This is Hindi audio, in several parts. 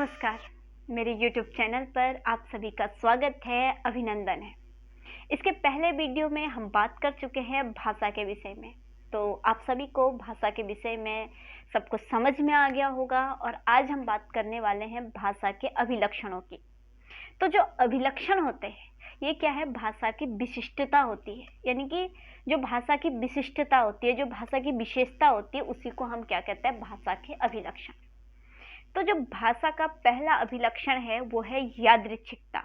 नमस्कार। मेरे YouTube चैनल पर आप सभी का स्वागत है, अभिनंदन है। इसके पहले वीडियो में हम बात कर चुके हैं भाषा के विषय में, तो आप सभी को भाषा के विषय में सब कुछ समझ में आ गया होगा और आज हम बात करने वाले हैं भाषा के अभिलक्षणों की। तो जो अभिलक्षण होते हैं ये क्या है, भाषा की विशिष्टता होती है, यानी कि जो भाषा की विशिष्टता होती है, जो भाषा की विशेषता होती है, उसी को हम क्या कहते हैं, भाषा के अभिलक्षण। तो जो भाषा का पहला अभिलक्षण है वो है यादृच्छिकता।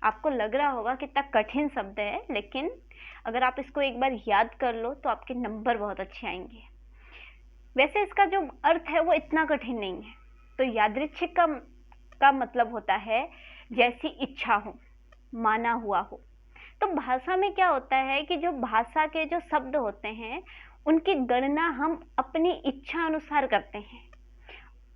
आपको लग रहा होगा कितना कठिन शब्द है, लेकिन अगर आप इसको एक बार याद कर लो तो आपके नंबर बहुत अच्छे आएंगे। वैसे इसका जो अर्थ है वो इतना कठिन नहीं है। तो यादृच्छिक का मतलब होता है जैसी इच्छा हो, माना हुआ हो। तो भाषा में क्या होता है कि जो भाषा के जो शब्द होते हैं उनकी गणना हम अपनी इच्छा अनुसार करते हैं,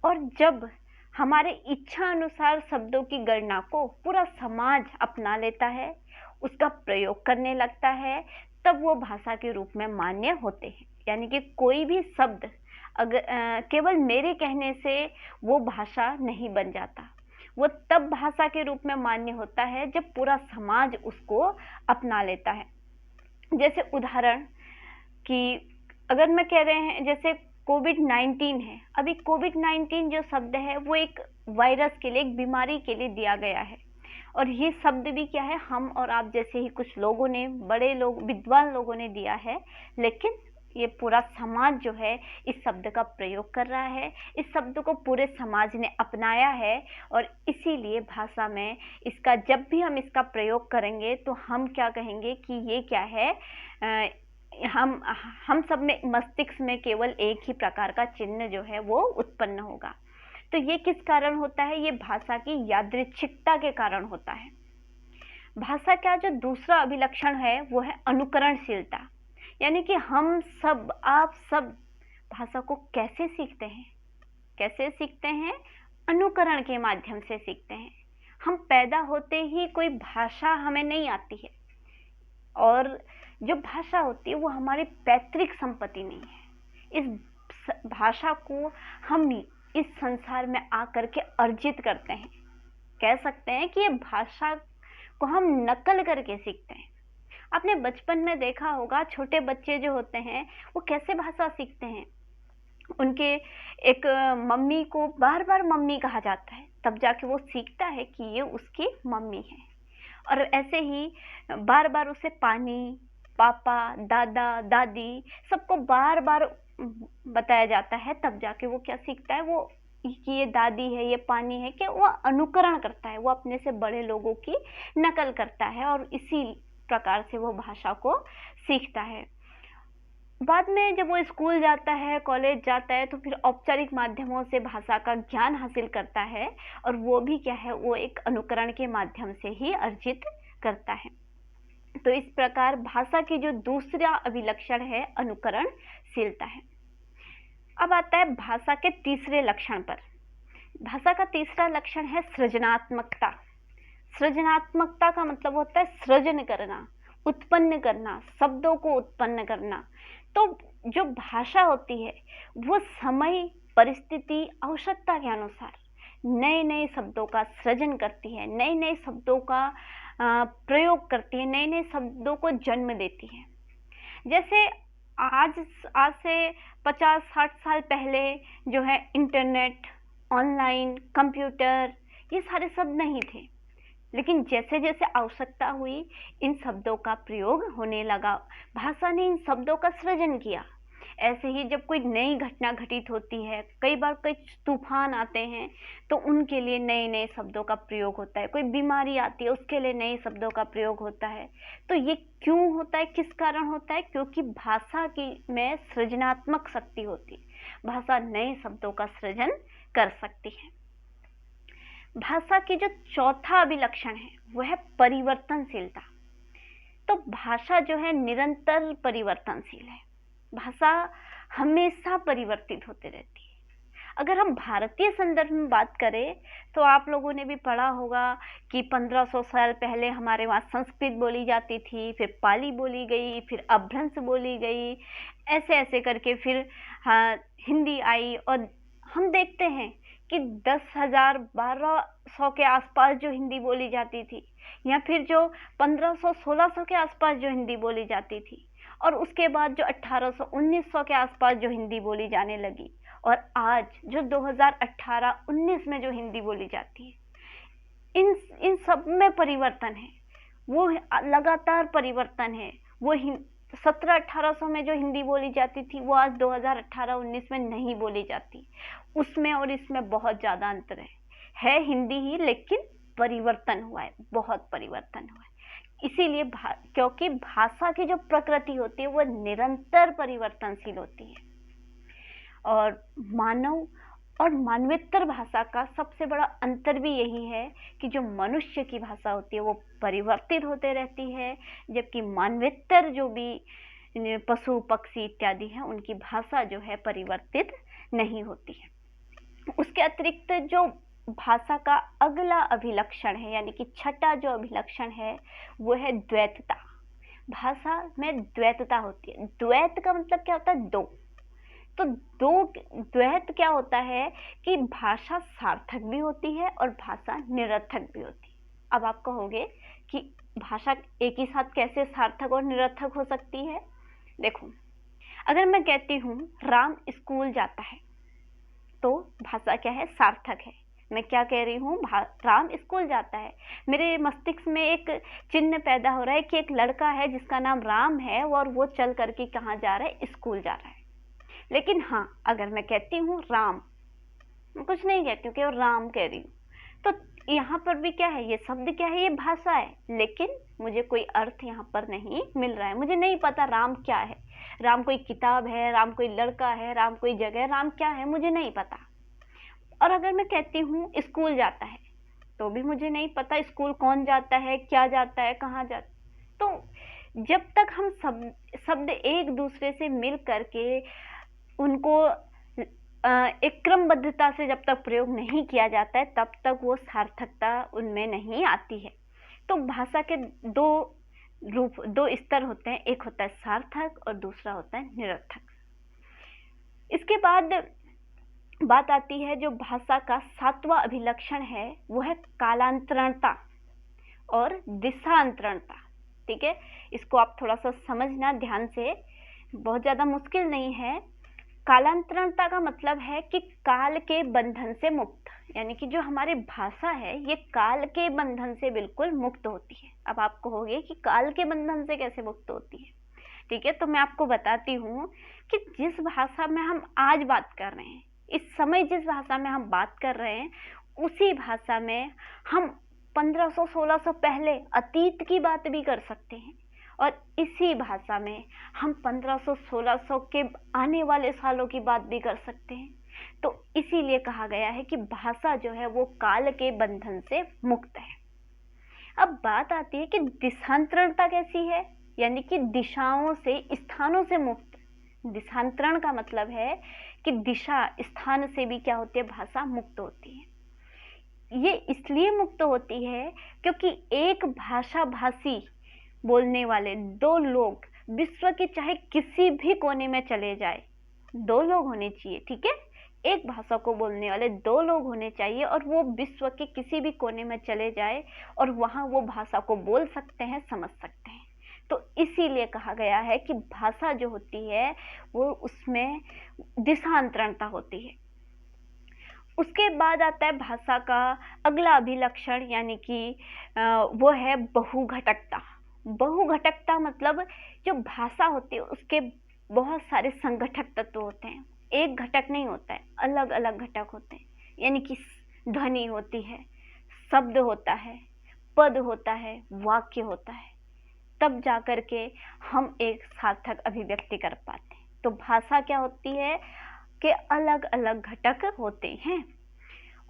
और जब हमारे इच्छा अनुसार शब्दों की गणना को पूरा समाज अपना लेता है, उसका प्रयोग करने लगता है, तब वो भाषा के रूप में मान्य होते हैं। यानी कि कोई भी शब्द अगर केवल मेरे कहने से वो भाषा नहीं बन जाता, वो तब भाषा के रूप में मान्य होता है जब पूरा समाज उसको अपना लेता है। जैसे उदाहरण कि अगर मैं कह रहे हैं जैसे कोविड-19 है, अभी कोविड-19 जो शब्द है वो एक वायरस के लिए, एक बीमारी के लिए दिया गया है, और ये शब्द भी क्या है, हम और आप जैसे ही कुछ लोगों ने, बड़े लोग, विद्वान लोगों ने दिया है, लेकिन ये पूरा समाज जो है इस शब्द का प्रयोग कर रहा है, इस शब्द को पूरे समाज ने अपनाया है, और इसीलिए भाषा में इसका जब भी हम इसका प्रयोग करेंगे तो हम क्या कहेंगे कि ये क्या है, हम सब में मस्तिष्क में केवल एक ही प्रकार का चिन्ह जो है वो उत्पन्न होगा। तो ये किस कारण होता है, ये भाषा की यादृच्छिकता के कारण होता है। भाषा का जो दूसरा अभिलक्षण है वो है अनुकरणशीलता। यानी कि हम सब, आप सब भाषा को कैसे सीखते हैं, अनुकरण के माध्यम से सीखते हैं। हम पैदा होते ही कोई भाषा हमें नहीं आती है, और जो भाषा होती है वो हमारी पैतृक संपत्ति नहीं है। इस भाषा को हम इस संसार में आकर के अर्जित करते हैं। कह सकते हैं कि ये भाषा को हम नकल करके सीखते हैं। आपने बचपन में देखा होगा, छोटे बच्चे जो होते हैं वो कैसे भाषा सीखते हैं, उनके एक मम्मी को बार बार मम्मी कहा जाता है, तब जाके वो सीखता है कि ये उसकी मम्मी है। और ऐसे ही बार बार उसे पानी, पापा, दादा, दादी सबको बार बार बताया जाता है, तब जाके वो क्या सीखता है, वो कि ये दादी है, ये पानी है, कि वो अनुकरण करता है, वो अपने से बड़े लोगों की नकल करता है, और इसी प्रकार से वो भाषा को सीखता है। बाद में जब वो स्कूल जाता है, कॉलेज जाता है, तो फिर औपचारिक माध्यमों से भाषा का ज्ञान हासिल करता है, और वो भी क्या है, वो एक अनुकरण के माध्यम से ही अर्जित करता है। तो इस प्रकार भाषा की जो दूसरा अभिलक्षण है अनुकरणशीलता है। अब आता है भाषा के तीसरे लक्षण पर। भाषा का तीसरा लक्षण है सृजनात्मकता। सृजनात्मकता का मतलब होता है सृजन करना, उत्पन्न करना, शब्दों को उत्पन्न करना। तो जो भाषा होती है वो समय, परिस्थिति, आवश्यकता के अनुसार नए नए शब्दों का सृजन करती है, नए नए शब्दों का प्रयोग करती है, नए नए शब्दों को जन्म देती है। जैसे आज से 50-60 साल पहले जो है इंटरनेट, ऑनलाइन, कंप्यूटर, ये सारे शब्द नहीं थे, लेकिन जैसे जैसे आवश्यकता हुई इन शब्दों का प्रयोग होने लगा, भाषा ने इन शब्दों का सृजन किया। ऐसे ही जब कोई नई घटना घटित होती है, कई बार कई तूफान आते हैं तो उनके लिए नए नए शब्दों का प्रयोग होता है, कोई बीमारी आती है उसके लिए नए शब्दों का प्रयोग होता है। तो ये क्यों होता है, किस कारण होता है, क्योंकि भाषा की में सृजनात्मक शक्ति होती है, भाषा नए शब्दों का सृजन कर सकती है। भाषा की जो चौथा अभिलक्षण है वो है परिवर्तनशीलता। तो भाषा जो है निरंतर परिवर्तनशील है, भाषा हमेशा परिवर्तित होती रहती है। अगर हम भारतीय संदर्भ में बात करें तो आप लोगों ने भी पढ़ा होगा कि 1500 साल पहले हमारे वहाँ संस्कृत बोली जाती थी, फिर पाली बोली गई, फिर अपभ्रंश बोली गई, ऐसे ऐसे करके फिर हिंदी आई, और हम देखते हैं कि 10,000 1200 के आसपास जो हिंदी बोली जाती थी, या फिर जो 1500 1600 के आसपास जो हिंदी बोली जाती थी, और उसके बाद जो 1800 1900 के आसपास जो हिंदी बोली जाने लगी, और आज जो 2018-19 में जो हिंदी बोली जाती है, इन सब में परिवर्तन है। वो लगातार परिवर्तन है। वो 1700-1800 में जो हिंदी बोली जाती थी, वो आज 2018-19 में नहीं बोली जाती। उसमें और इसमें बहुत ज़्यादा अंतर है हिंदी ही, लेकिन परिवर्तन हुआ है, बहुत परिवर्तन हुआ है। इसीलिए क्योंकि भाषा की जो प्रकृति होती है वो निरंतर परिवर्तनशील होती है, और मानव और मानवेतर भाषा का सबसे बड़ा अंतर भी यही है कि जो मनुष्य की भाषा होती है वो परिवर्तित होते रहती है, जबकि मानवेतर जो भी पशु पक्षी इत्यादि हैं उनकी भाषा जो है परिवर्तित नहीं होती है। उसके अतिरिक्त जो भाषा का अगला अभिलक्षण है, यानी कि छठा जो अभिलक्षण है, वो है द्वैतता। भाषा में द्वैतता होती है। द्वैत का मतलब क्या होता है? दो। तो द्वैत क्या होता है कि भाषा सार्थक भी होती है और भाषा निरर्थक भी होती है। अब आप कहोगे कि भाषा एक ही साथ कैसे सार्थक और निरर्थक हो सकती है? देखो, अगर मैं कहती हूँ राम स्कूल जाता है, तो भाषा क्या है? सार्थक है। मैं क्या कह रही हूँ? राम स्कूल जाता है। मेरे मस्तिष्क में एक चिन्ह पैदा हो रहा है कि एक लड़का है जिसका नाम राम है, और वो चल करके कहाँ जा रहा है? स्कूल जा रहा है। लेकिन हाँ, अगर मैं कहती हूँ राम, मैं कुछ नहीं कहती हूँ, केवल राम कह रही हूँ, तो यहाँ पर भी क्या है? ये शब्द क्या है? ये भाषा है, लेकिन मुझे कोई अर्थ यहाँ पर नहीं मिल रहा है। मुझे नहीं पता राम क्या है। राम कोई किताब है, राम कोई लड़का है, राम कोई जगह, राम क्या है मुझे नहीं पता। और अगर मैं कहती हूँ स्कूल जाता है, तो भी मुझे नहीं पता स्कूल कौन जाता है, क्या जाता है, कहाँ जाता है। तो जब तक हम शब्द एक दूसरे से मिल करके उनको एक क्रमबद्धता से जब तक प्रयोग नहीं किया जाता है, तब तक वो सार्थकता उनमें नहीं आती है। तो भाषा के दो स्तर होते हैं, एक होता है सार्थक और दूसरा होता है निरर्थक। इसके बाद बात आती है जो भाषा का सातवां अभिलक्षण है, वो है कालांतरणता और दिशांतरणता। ठीक है, इसको आप थोड़ा सा समझना ध्यान से, बहुत ज़्यादा मुश्किल नहीं है। कालांतरणता का मतलब है कि काल के बंधन से मुक्त, यानी कि जो हमारी भाषा है ये काल के बंधन से बिल्कुल मुक्त होती है। अब आप कहोगे कि काल के बंधन से कैसे मुक्त होती है? ठीक है, तो मैं आपको बताती हूँ कि जिस भाषा में हम आज बात कर रहे हैं, इस समय जिस भाषा में हम बात कर रहे हैं, उसी भाषा में हम 1500-1600 पहले अतीत की बात भी कर सकते हैं, और इसी भाषा में हम 1500-1600 के आने वाले सालों की बात भी कर सकते हैं। तो इसीलिए कहा गया है कि भाषा जो है वो काल के बंधन से मुक्त है। अब बात आती है कि दिशांतरणता कैसी है, यानी कि दिशाओं से, स्थानों से मुक्त। दिशांतरण का मतलब है कि दिशा, स्थान से भी क्या होती है? भाषा मुक्त होती है। ये इसलिए मुक्त होती है क्योंकि एक भाषा भाषी बोलने वाले दो लोग विश्व के चाहे किसी भी कोने में चले जाए, दो लोग होने चाहिए। ठीक है, एक भाषा को बोलने वाले दो लोग होने चाहिए, और वो विश्व के किसी भी कोने में चले जाए और वहाँ वो भाषा को बोल सकते हैं, समझ सकते हैं। तो इसीलिए कहा गया है कि भाषा जो होती है वो उसमें दिशांतरणता होती है। उसके बाद आता है भाषा का अगला अभिलक्षण, यानी कि वो है बहुघटकता। बहुघटकता मतलब जो भाषा होती है उसके बहुत सारे संघटक तत्व होते हैं, एक घटक नहीं होता है, अलग अलग घटक होते हैं। यानी कि ध्वनि होती है, शब्द होता है, पद होता है, वाक्य होता है, तब जाकर के हम एक सार्थक अभिव्यक्ति कर पाते हैं। तो भाषा क्या होती है कि अलग अलग घटक होते हैं।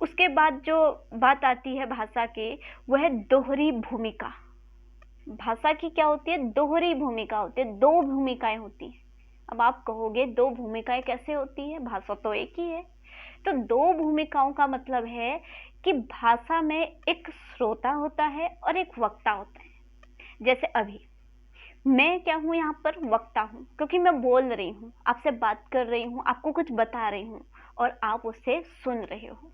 उसके बाद जो बात आती है भाषा की, वह है दोहरी भूमिका। भाषा की क्या होती है? दोहरी भूमिका होती है, दो भूमिकाएं होती हैं। अब आप कहोगे दो भूमिकाएं कैसे होती है? भाषा तो एक ही है। तो दो भूमिकाओं का मतलब है कि भाषा में एक श्रोता होता है और एक वक्ता होता है। जैसे अभी मैं क्या हूँ? यहाँ पर वक्ता हूँ, क्योंकि मैं बोल रही हूँ, आपसे बात कर रही हूँ, आपको कुछ बता रही हूँ और आप उसे सुन रहे हो।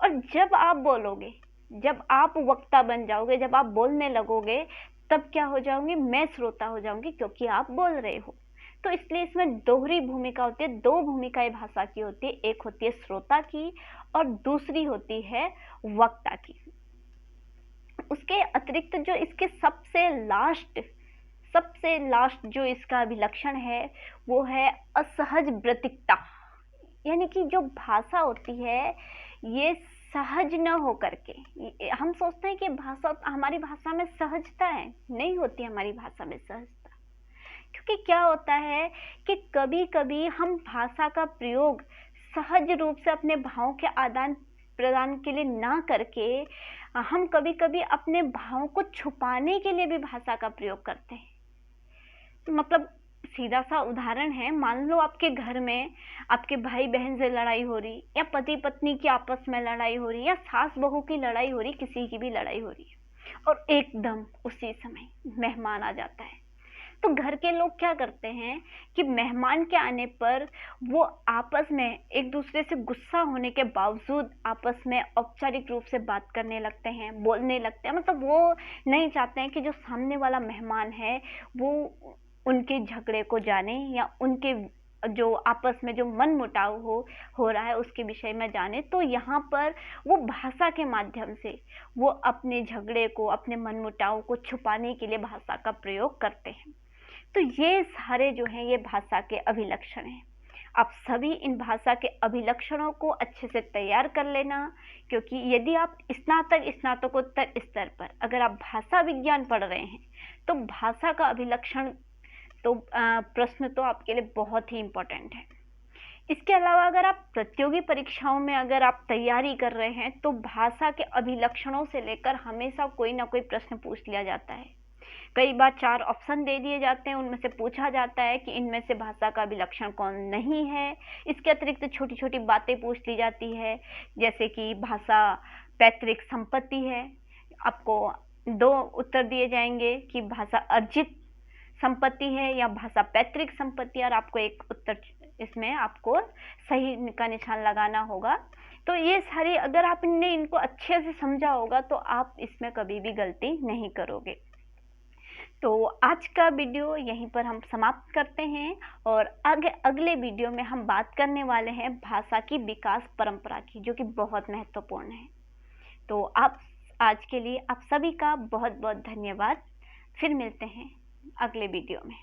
और जब आप बोलोगे, जब आप वक्ता बन जाओगे, जब आप बोलने लगोगे, तब क्या हो जाऊंगी, मैं श्रोता हो जाऊंगी, क्योंकि आप बोल रहे हो। तो इसलिए इसमें दोहरी भूमिका होती है, दो भूमिकाएं भाषा की होती है, एक होती है श्रोता की और दूसरी होती है वक्ता की। उसके अतिरिक्त जो इसके सबसे लास्ट जो इसका अभिलक्षण है वो है असहज व्रतिकता। यानी कि जो भाषा होती है ये सहज न हो करके, हम सोचते हैं कि भाषा, हमारी भाषा में सहजता है, नहीं होती हमारी भाषा में सहजता। क्योंकि क्या होता है कि कभी कभी हम भाषा का प्रयोग सहज रूप से अपने भावों के आदान प्रदान के लिए ना करके हम कभी कभी अपने भावों को छुपाने के लिए भी भाषा का प्रयोग करते हैं। मतलब सीधा सा उदाहरण है, मान लो आपके घर में आपके भाई बहन से लड़ाई हो रही, या पति पत्नी की आपस में लड़ाई हो रही, या सास बहू की लड़ाई हो रही, किसी की भी लड़ाई हो रही है, और एकदम उसी समय मेहमान आ जाता है। तो घर के लोग क्या करते हैं कि मेहमान के आने पर वो आपस में एक दूसरे से गुस्सा होने के बावजूद आपस में औपचारिक रूप से बात करने लगते हैं, बोलने लगते हैं। मतलब वो नहीं चाहते हैं कि जो सामने वाला मेहमान है वो उनके झगड़े को जाने, या उनके जो आपस में जो मन मुटाव हो रहा है उसके विषय में जाने। तो यहाँ पर वो भाषा के माध्यम से वो अपने झगड़े को, अपने मन मुटाव को छुपाने के लिए भाषा का प्रयोग करते हैं। तो ये सारे जो हैं ये भाषा के अभिलक्षण हैं। आप सभी इन भाषा के अभिलक्षणों को अच्छे से तैयार कर लेना, क्योंकि यदि आप स्नातकोत्तर स्तर पर अगर आप भाषा विज्ञान पढ़ रहे हैं तो भाषा का अभिलक्षण तो प्रश्न तो आपके लिए बहुत ही इम्पोर्टेंट है। इसके अलावा अगर आप प्रतियोगी परीक्षाओं में अगर आप तैयारी कर रहे हैं तो भाषा के अभिलक्षणों से लेकर हमेशा कोई ना कोई प्रश्न पूछ लिया जाता है। कई बार 4 ऑप्शन दे दिए जाते हैं, उनमें से पूछा जाता है कि इनमें से भाषा का अभिलक्षण कौन नहीं है। इसके अतिरिक्त छोटी छोटी बातें पूछ ली जाती है, जैसे कि भाषा पैतृक संपत्ति है, आपको 2 उत्तर दिए जाएंगे कि भाषा अर्जित संपत्ति है या भाषा पैतृक संपत्ति, और आपको एक उत्तर इसमें आपको सही का निशान लगाना होगा। तो ये सारी अगर आपने इनको अच्छे से समझा होगा तो आप इसमें कभी भी गलती नहीं करोगे। तो आज का वीडियो यहीं पर हम समाप्त करते हैं, और अगले वीडियो में हम बात करने वाले हैं भाषा की विकास परंपरा की, जो कि बहुत महत्वपूर्ण है। तो आप आज के लिए आप सभी का बहुत बहुत धन्यवाद। फिर मिलते हैं अगले वीडियो में।